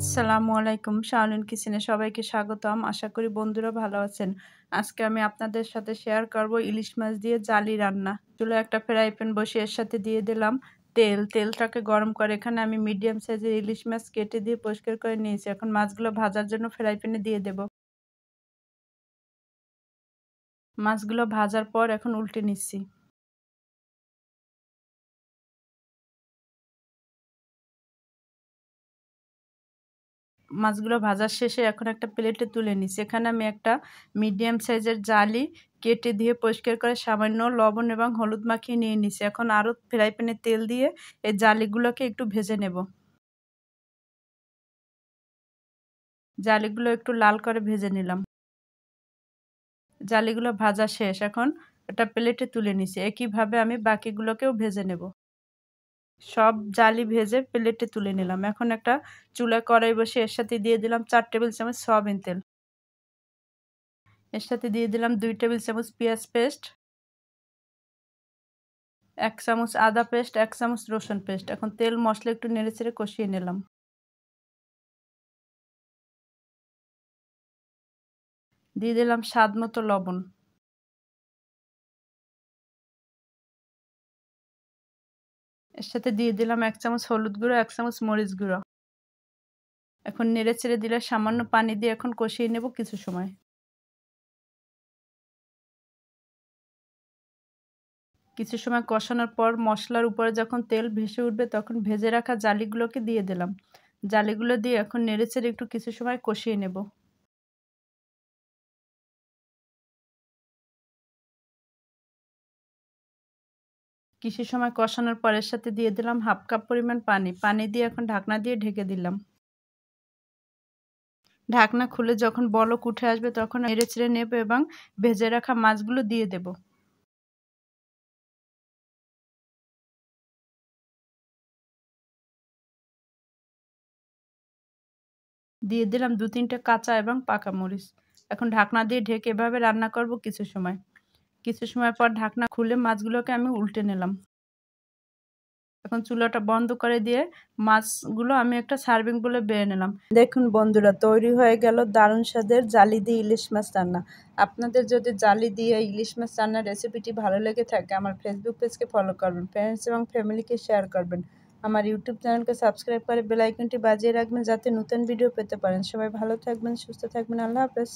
আসসালামু আলাইকুম। শাওলিন কিচেনে সবাইকে স্বাগতম। আশা করি বন্ধুরা ভালো আছেন। আজকে আমি আপনাদের সাথে শেয়ার করব ইলিশ মাছ দিয়ে জালি রান্না। চুলায় একটা ফ্রাই প্যান বসিয়ে এর সাথে দিয়ে দিলাম তেল। তেলটাকে গরম করে এখানে আমি মিডিয়াম সাইজের ইলিশ মাছ কেটে দিয়ে পরিষ্কার করে নিয়েছি। এখন মাছগুলো ভাজার জন্য ফ্রাই প্যানে দিয়ে দেব। মাছগুলো ভাজার পর এখন উল্টে নিচ্ছি। মাছগুলো ভাজার শেষে এখন একটা প্লেটে তুলে নিচ্ছি। এখানে আমি একটা মিডিয়াম সাইজের জালি কেটে দিয়ে পরিষ্কার করে সামান্য লবণ এবং হলুদ মাখিয়ে নিয়ে নিচ্ছি। এখন আরও ফ্রাই প্যানে তেল দিয়ে এই জালিগুলোকে একটু ভেজে নেব। জালিগুলো একটু লাল করে ভেজে নিলাম। জালিগুলো ভাজা শেষ। এখন একটা প্লেটে তুলে নিচ্ছি। একইভাবে আমি বাকিগুলোকেও ভেজে নেব। সব জালি ভেজে প্লেটে তুলে নিলাম। এখন একটা চুলায় কড়াই বসিয়ে এর সাথে দিয়ে দিলাম 4 টেবিল চামচ সয়াবিন তেল। এর সাথে দিয়ে দিলাম 2 টেবিল চামচ পেঁয়াজ পেস্ট, 1 চামচ আদা পেস্ট, 1 চামচ রসুন পেস্ট। এখন তেল মশলা একটু নেড়েচেড়ে কষিয়ে নিলাম। দিয়ে দিলাম স্বাদ মতো লবণ। এর সাথে দিয়ে দিলাম 1 চামচ হলুদ গুঁড়ো, 1 চামচ মরিচ গুঁড়ো। এখন নেড়েচেড়ে দিলে সামান্য পানি দিয়ে এখন কষিয়ে নেব কিছু সময়। কিছু সময় কষানোর পর মশলার উপরে যখন তেল ভেসে উঠবে তখন ভেজে রাখা জালিগুলোকে দিয়ে দিলাম। জালিগুলো দিয়ে এখন নেড়েচেড়ে একটু কিছু সময় কষিয়ে নেব। কিছু সময় কষানোর পর এর সাথে দিয়ে দিলাম হাফ কাপ পরিমাণ পানি। পানি দিয়ে এখন ঢাকনা দিয়ে ঢেকে দিলাম। ঢাকনা খুলে যখন বলক উঠে আসবে তখন নেড়েচেড়ে নেব এবং ভেজে রাখা মাছগুলো দিয়ে দেব। দিয়ে দিলাম 2-3টে কাঁচা এবং পাকা মরিচ। এখন ঢাকনা দিয়ে ঢেকে এভাবে রান্না করব কিছু সময়। কিছু সময় পর ঢাকনা খুলে মাছগুলোকে আমি উল্টে নিলাম। এখন চুলাটা বন্ধ করে দিয়ে মাছগুলো আমি একটা সার্ভিং বলে বেড়ে নিলাম। দেখুন বন্ধুরা, তৈরি হয়ে গেল দারুণ স্বাদের জালি দিয়ে ইলিশ মাছ রান্না। আপনাদের যদি জালি দিয়ে ইলিশ মাছ রান্নার রেসিপিটি ভালো লেগে থাকে আমার ফেসবুক পেজকে ফলো করবেন, ফ্রেন্ডস এবং ফ্যামিলিকে শেয়ার করবেন, আমার ইউটিউব চ্যানেলকে সাবস্ক্রাইব করে বেল আইকনটি বাজিয়ে রাখবেন যাতে নতুন ভিডিও পেতে পারেন। সবাই ভালো থাকবেন, সুস্থ থাকবেন। আল্লাহ হাফেজ।